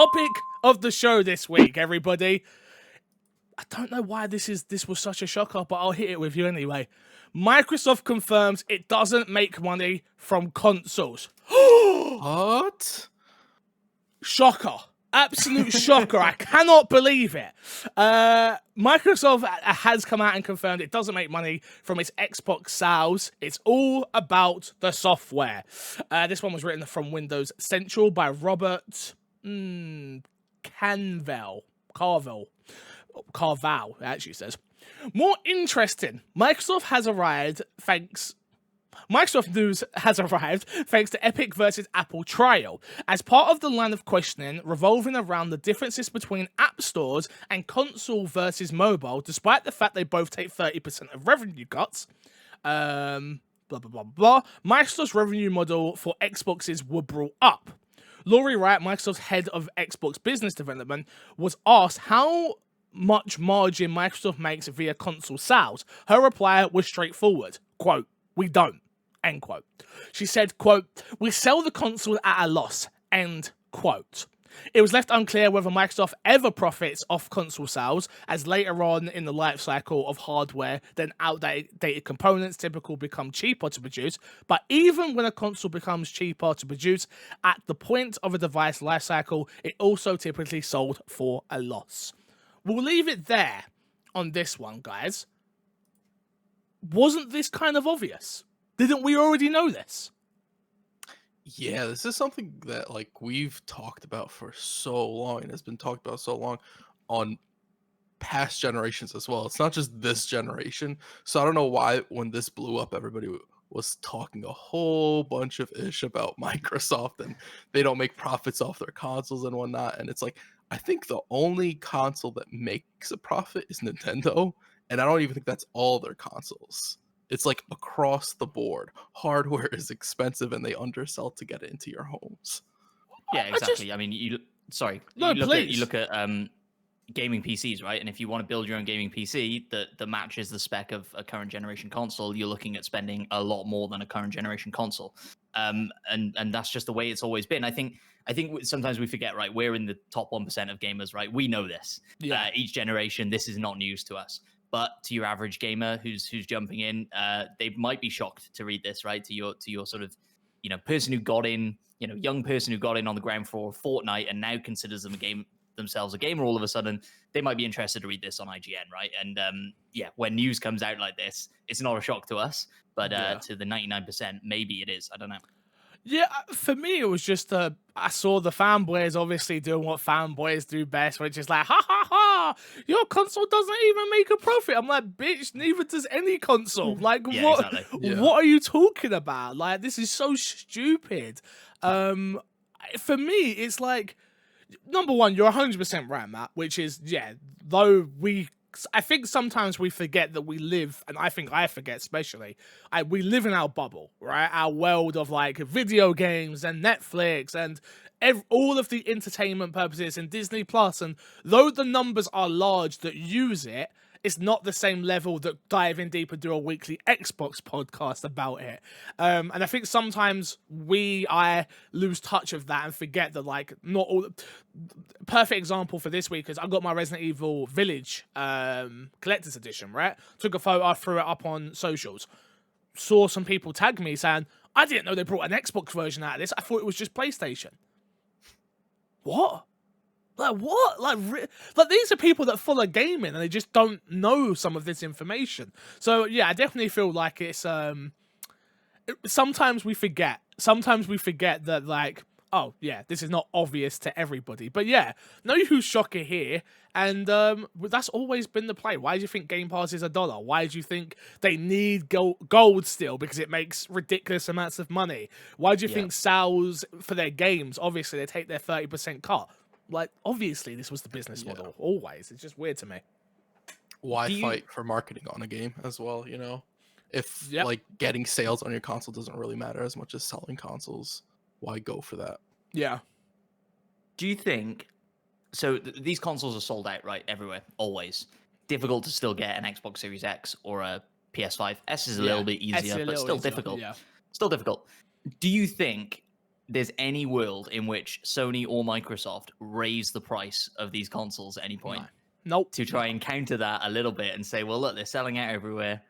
topic of the show this week, everybody. I don't know why this was such a shocker, but I'll hit it with you anyway. Microsoft confirms it doesn't make money from consoles. What? Shocker. Absolute shocker. I cannot believe it. Microsoft has come out and confirmed it doesn't make money from its Xbox sales. It's all about the software. This one was written from Windows Central by Robert Carvel, it actually says. More interesting, Microsoft news has arrived thanks to Epic versus Apple trial. As part of the line of questioning revolving around the differences between app stores and console versus mobile, despite the fact they both take 30% of revenue cuts, Microsoft's revenue model for Xboxes were brought up. Laurie Wright, Microsoft's head of Xbox business development, was asked how much margin Microsoft makes via console sales. Her reply was straightforward. Quote, "We don't." End quote. She said, quote, "We sell the console at a loss." End quote. It was left unclear whether Microsoft ever profits off console sales, as later on in the life cycle of hardware, then outdated components typically become cheaper to produce. But even when a console becomes cheaper to produce, at the point of a device life cycle, it also typically sold for a loss. We'll leave it there on this one, guys. Wasn't this kind of obvious? Didn't we already know this? Yeah, this is something that like we've talked about for so long and has been talked about so long on past generations as well. It's not just this generation. So I don't know why when this blew up, everybody was talking a whole bunch of ish about Microsoft and they don't make profits off their consoles and whatnot. And it's like, I think the only console that makes a profit is Nintendo. And I don't even think that's all their consoles. It's like across the board. Hardware is expensive and they undersell to get it into your homes. Yeah, exactly. I mean, you look at gaming PCs, right? And if you want to build your own gaming PC that matches the spec of a current generation console, you're looking at spending a lot more than a current generation console. And that's just the way it's always been. I think sometimes we forget, right? We're in the top 1% of gamers, right? We know this. Yeah. Each generation, this is not news to us. But to your average gamer who's jumping in, they might be shocked to read this, right? To your sort of, person who got in, young person who got in on the ground floor of Fortnite and now considers themselves a gamer all of a sudden, they might be interested to read this on IGN, right? And when news comes out like this, it's not a shock to us, but to the 99%, maybe it is. I don't know. Yeah, for me, it was just I saw the fanboys obviously doing what fanboys do best, which is like, ha ha ha, your console doesn't even make a profit. I'm like, bitch, neither does any console. Like, what are you talking about? Like, this is so stupid. For me, it's like, number one, you're 100% right, Matt, which is, though I think sometimes we forget that we live, and I think I forget especially, we live in our bubble, right? Our world of like video games and Netflix and all of the entertainment purposes and Disney Plus. And though the numbers are large that use it, it's not the same level that dive in deep and do a weekly Xbox podcast about it. And I think sometimes I lose touch of that and forget that, like, not all. Perfect example for this week is I got my Resident Evil Village collector's edition, right? Took a photo, I threw it up on socials. Saw some people tag me saying, I didn't know they brought an Xbox version out of this. I thought it was just PlayStation. What? Like, what? Like these are people that follow gaming and they just don't know some of this information. So, yeah, I definitely feel like it's, sometimes we forget that, like, oh, yeah, this is not obvious to everybody. But, yeah, no huge shocker here. And that's always been the play. Why do you think Game Pass is $1? Why do you think they need gold still? Because it makes ridiculous amounts of money. Why do you think sales for their games, obviously, they take their 30% cut? Like, obviously, this was the business model. Always. It's just weird to me. Why fight for marketing on a game as well, If, like, getting sales on your console doesn't really matter as much as selling consoles, why go for that? Yeah. Do you think... So, these consoles are sold out, right? Everywhere. Always. Difficult to still get an Xbox Series X or a PS5. S is a little bit easier, but still difficult. Yeah. Still difficult. Do you think there's any world in which Sony or Microsoft raise the price of these consoles at any point Nope. to try and counter that a little bit and say, well, look, they're selling out everywhere.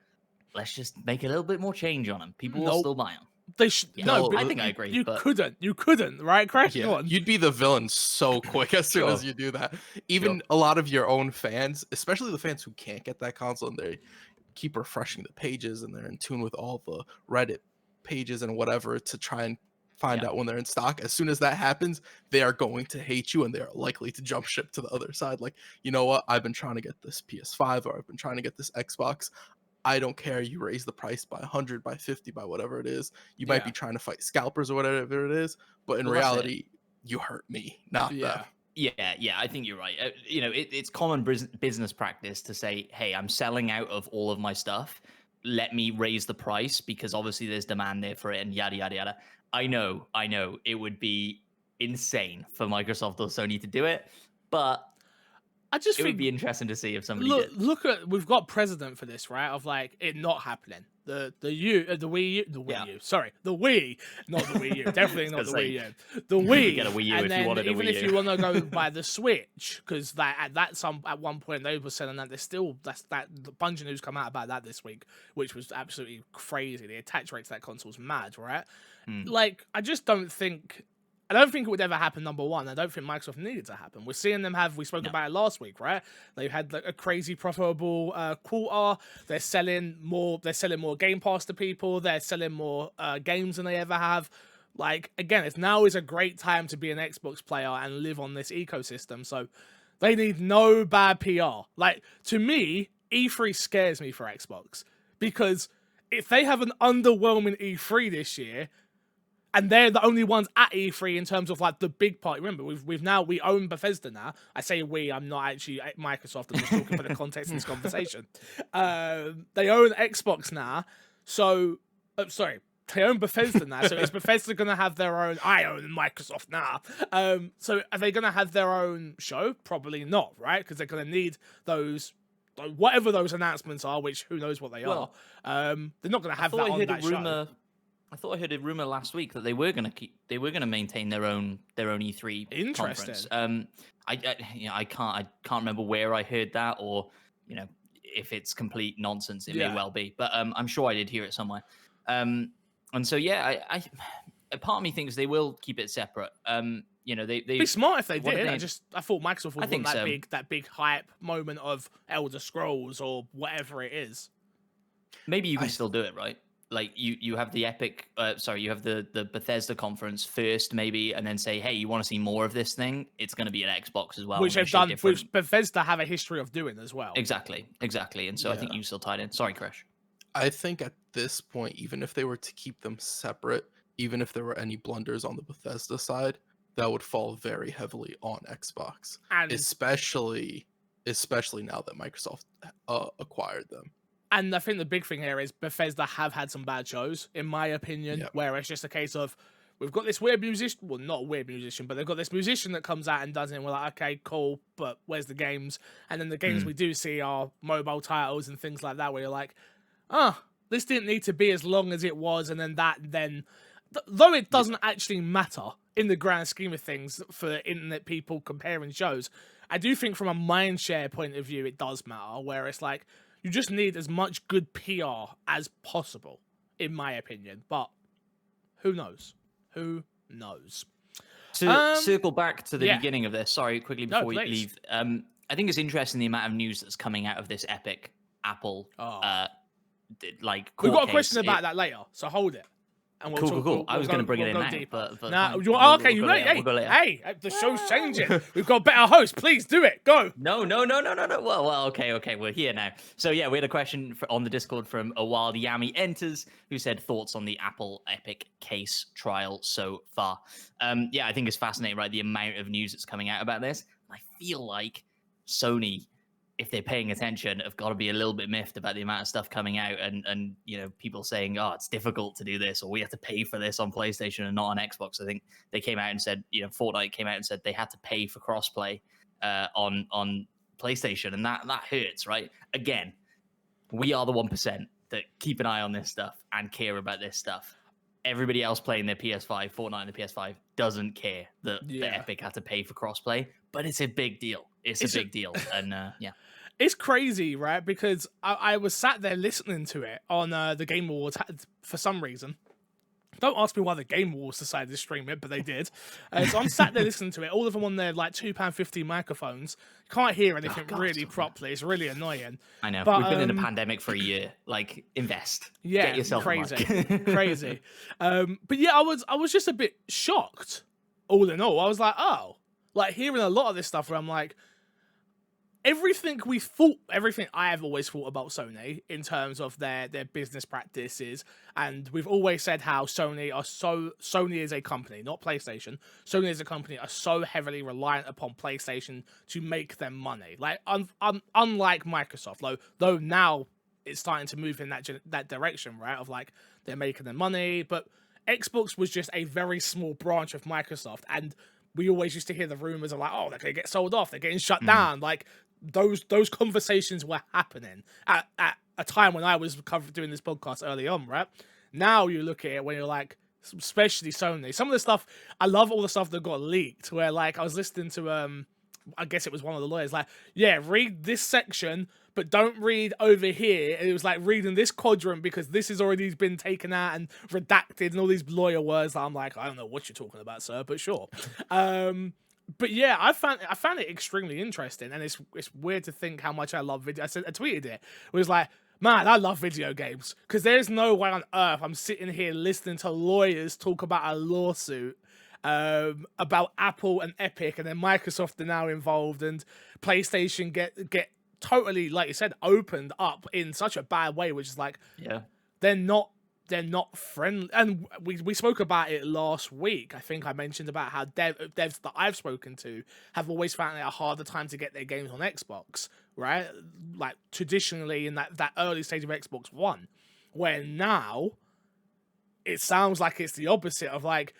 Let's just make a little bit more change on them. People will still buy them. They Yeah, no, I think I agree. You but couldn't, right, Crash? Go Yeah, on. you'd be the villain so quick as soon Sure. as you do that. Even a lot of your own fans, especially the fans who can't get that console, and they keep refreshing the pages and they're in tune with all the Reddit pages and whatever to try and find out when they're in stock. As soon as that happens, they are going to hate you and they are likely to jump ship to the other side. Like, you know what? I've been trying to get this PS5 or I've been trying to get this Xbox. I don't care. You raise the price by 100, by 50, by whatever it is. You might be trying to fight scalpers or whatever it is, but in reality, you hurt me, not them. Yeah, I think you're right. You know, it's common business practice to say, hey, I'm selling out of all of my stuff. Let me raise the price because obviously there's demand there for it and yada, yada, yada. I know. It would be insane for Microsoft or Sony to do it, but I just it think would be interesting to see if somebody did. Look at we've got precedent for this, right? Of like it not happening. The Wii U. Sorry, the Wii, not the Wii U. Definitely not the Wii U. The Wii. Get a Wii U and if then you wanted a even Wii if U. you want to go by the Switch, because at one point they were selling that. The bunch of news come out about that this week, which was absolutely crazy. The attach rate to that console is mad, right? Like I just don't think. I don't think it would ever happen, number one. I don't think Microsoft needed to happen. We're seeing them we spoke about it last week, right? They've had like a crazy profitable quarter. They're selling more Game Pass to people. They're selling more games than they ever have. Like, again, now is a great time to be an Xbox player and live on this ecosystem. So they need no bad PR. Like, to me, E3 scares me for Xbox. Because if they have an underwhelming E3 this year, and they're the only ones at E3 in terms of like the big part. Remember, we own Bethesda now. I say we. I'm not actually at Microsoft. I'm just talking for the context of this conversation. They own Xbox now, so sorry, they own Bethesda now. So is Bethesda going to have their own? I own Microsoft now. So are they going to have their own show? Probably not, right? Because they're going to need those. Whatever those announcements are, which who knows what they are. They're not going to have that on that show. I thought I heard a rumor last week that they were going to maintain their own E3 Interesting. conference. I can't remember where I heard that, or if it's complete nonsense, it may well be. But I'm sure I did hear it somewhere. And so I part of me thinks they will keep it separate. They be smart if they did. I thought Microsoft would want that big hype moment of Elder Scrolls or whatever it is. Maybe you can still do it, right? Like you have the you have the Bethesda conference first, maybe, and then say, hey, you want to see more of this thing? It's going to be at Xbox as well. Which they've done, which Bethesda have a history of doing as well. Exactly. And so I think you still tied in. Sorry, Crash. I think at this point, even if they were to keep them separate, even if there were any blunders on the Bethesda side, that would fall very heavily on Xbox, and especially now that Microsoft acquired them. And I think the big thing here is Bethesda have had some bad shows, in my opinion, where it's just a case of, we've got this weird musician, well, not a weird musician, but they've got this musician that comes out and does it, and we're like, okay, cool, but where's the games? And then the games we do see are mobile titles and things like that, where you're like, this didn't need to be as long as it was, and then though it doesn't actually matter in the grand scheme of things for internet people comparing shows, I do think from a mindshare point of view, it does matter, where it's like, you just need as much good PR as possible, in my opinion. But who knows? Who knows? To circle back to the beginning of this, sorry, quickly before we leave. I think it's interesting the amount of news that's coming out of this Epic Apple we've got a question about that later, so hold it. And cool. I was going to bring it in now, but okay, hey, the show's changing. We've got better hosts. Please do it. Go. No. Well, okay. We're here now. So we had a question on the Discord from a Wild Yami Enters, who said thoughts on the Apple Epic case trial so far. I think it's fascinating, right? The amount of news that's coming out about this. I feel like Sony, if they're paying attention, have got to be a little bit miffed about the amount of stuff coming out and people saying, it's difficult to do this, or we have to pay for this on PlayStation and not on Xbox. I think they came out and said, Fortnite came out and said they had to pay for crossplay on PlayStation, and that hurts, right? Again, we are the 1% that keep an eye on this stuff and care about this stuff. everybody else playing their PS5, Fortnite on the PS5 doesn't care that the Yeah. Epic had to pay for crossplay, but it's a big deal. It's a big deal, and yeah. It's crazy, right? Because I was sat there listening to it on the Game Awards for some reason. Don't ask me why the Game Awards decided to stream it, but they did. So I'm sat there listening to it, all of them on their like £2.50 microphones. Can't hear anything really properly. It's really annoying. I know. But, We've been in a pandemic for a year. Like, invest. Yeah, Get yourself crazy, a mic. crazy. But yeah, I was just a bit shocked. All in all, I was like, oh, like hearing a lot of this stuff where I'm like, everything I have always thought about Sony in terms of their business practices, and we've always said how Sony is a company, not PlayStation. Sony as a company are so heavily reliant upon PlayStation to make them money. Like unlike Microsoft, though now it's starting to move in that direction, right? Of like they're making their money, but Xbox was just a very small branch of Microsoft, and we always used to hear the rumors of like, oh, they're gonna get sold off, they're getting shut down. Like those conversations were happening at a time when I was doing this podcast early on, right? Now you look at it when you're like, especially Sony, some of the stuff, I love all the stuff that got leaked, where like I was listening to I guess it was one of the lawyers, like, yeah, read this section, but don't read over here. And it was like reading this quadrant because this has already been taken out and redacted and all these lawyer words that I'm like, I don't know what you're talking about, sir, but sure. But yeah, I found it extremely interesting, and it's weird to think how much I love video. I tweeted it. It was like, man, I love video games, because there's no way on earth I'm sitting here listening to lawyers talk about a lawsuit about Apple and Epic, and then Microsoft are now involved, and PlayStation get totally, like you said, opened up in such a bad way, which is like, Yeah. they're not friendly. And we spoke about it last week. I think I mentioned about how devs that I've spoken to have always found it a harder time to get their games on Xbox, right? Like traditionally in that early stage of Xbox One, where now it sounds like it's the opposite of like,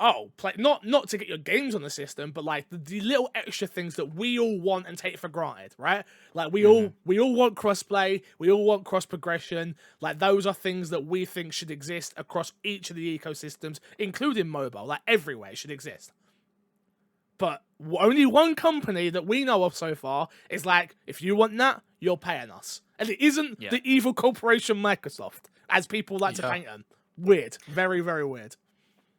oh, not to get your games on the system, but like the little extra things that we all want and take for granted, right? Like we all want crossplay, we all want cross progression. Like those are things that we think should exist across each of the ecosystems, including mobile. Like everywhere it should exist. But only one company that we know of so far is like, if you want that, you're paying us, and it isn't the evil corporation Microsoft, as people like to paint them. Weird, very, very weird.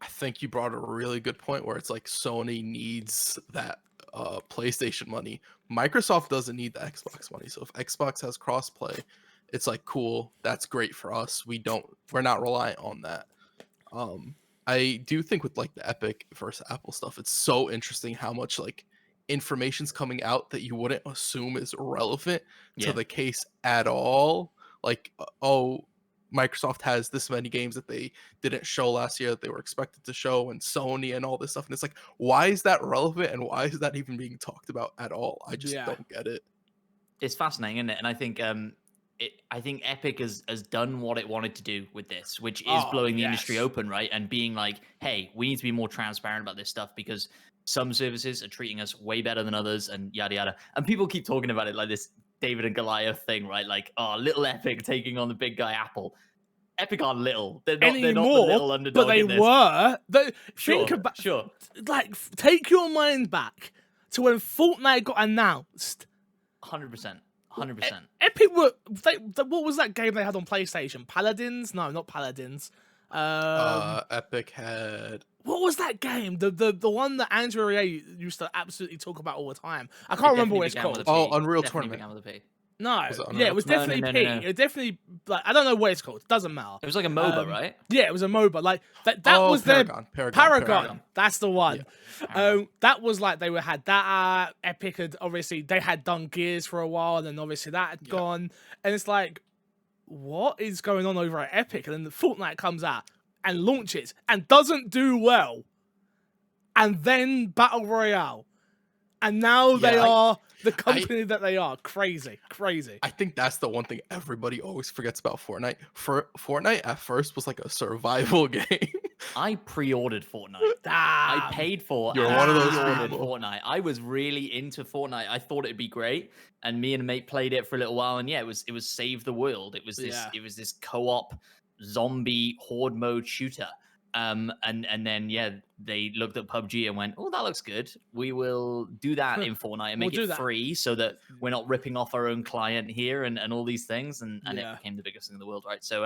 I think you brought a really good point where it's like Sony needs that PlayStation money. Microsoft doesn't need the Xbox money. So if Xbox has crossplay, it's like, cool, that's great for us. We're not reliant on that. I do think with like the Epic versus Apple stuff, it's so interesting how much like information's coming out that you wouldn't assume is relevant to the case at all. Like, oh, Microsoft has this many games that they didn't show last year that they were expected to show, and Sony and all this stuff. And it's like, why is that relevant, and why is that even being talked about at all? I just don't get it. It's fascinating, isn't it? And I think I think Epic has done what it wanted to do with this, which is blowing the industry open, right? And being like, hey, we need to be more transparent about this stuff, because some services are treating us way better than others, and yada yada. And people keep talking about it like this David and Goliath thing, right? Like, oh, little Epic taking on the big guy Apple. Epic aren't little. They're not the little underdog. But they were. Sure. Like, take your mind back to when Fortnite got announced. 100%. 100%. Epic were. What was that game they had on PlayStation? Paladins? No, not Paladins. Epic had. What was that game? The one that Andrew Rea used to absolutely talk about all the time. I can't remember what it's called. Oh, Unreal Tournament. No, it was definitely P. No. It was definitely, like, I don't know what it's called. It doesn't matter. It was like a MOBA, right? Yeah, it was a MOBA. Like that was Paragon. Paragon. That's the one. Yeah. That was like they had that. Epic had obviously they had done Gears for a while, and then obviously that had gone. And it's like, what is going on over at Epic? And then the Fortnite comes out and launches and doesn't do well, and then Battle Royale, and now they are the company that they are. Crazy. I think that's the one thing everybody always forgets about Fortnite. Fortnite at first was like a survival game. I pre-ordered Fortnite. I paid for. You're one of those people. Fortnite. I was really into Fortnite. I thought it'd be great, and me and a mate played it for a little while. And yeah, it was Save the World. It was this. It was this co-op zombie horde mode shooter. And then yeah, they looked at PUBG and went, "Oh, that looks good. We will do that in Fortnite and We'll make do it that." free, so that we're not ripping off our own client here and all these things." And it Yeah. became the biggest thing in the world, right? So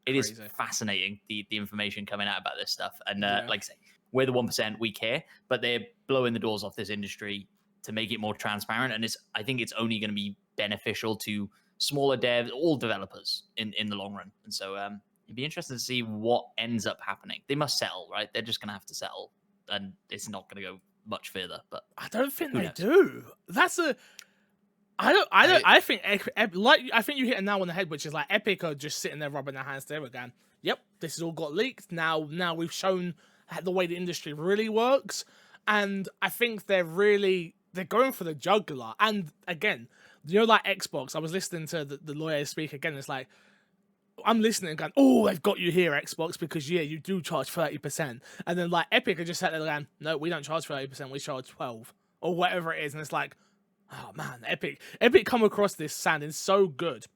it is Crazy. fascinating the information coming out about this stuff. And Yeah. like I say, we're the 1%, we care, but they're blowing the doors off this industry to make it more transparent. And I think it's only going to be beneficial to smaller devs, all developers in the long run. And so it'd be interesting to see what ends up happening. They must settle, right? They're just going to have to settle, and it's not going to go much further. But I don't think who they knows? do. That's a. I think I think you hit a nail on the head, which is like Epic are just sitting there rubbing their hands together again. Yep, this has all got leaked. Now we've shown the way the industry really works, and I think they're going for the jugular. And again, like Xbox, I was listening to the lawyer speak again. It's like, I'm listening and going, oh, they've got you here, Xbox, because yeah, you do charge 30%. And then like Epic are just sat there going, no, we don't charge 30%, we charge 12 or whatever it is. And it's like, oh man, Epic come across this sounding so good.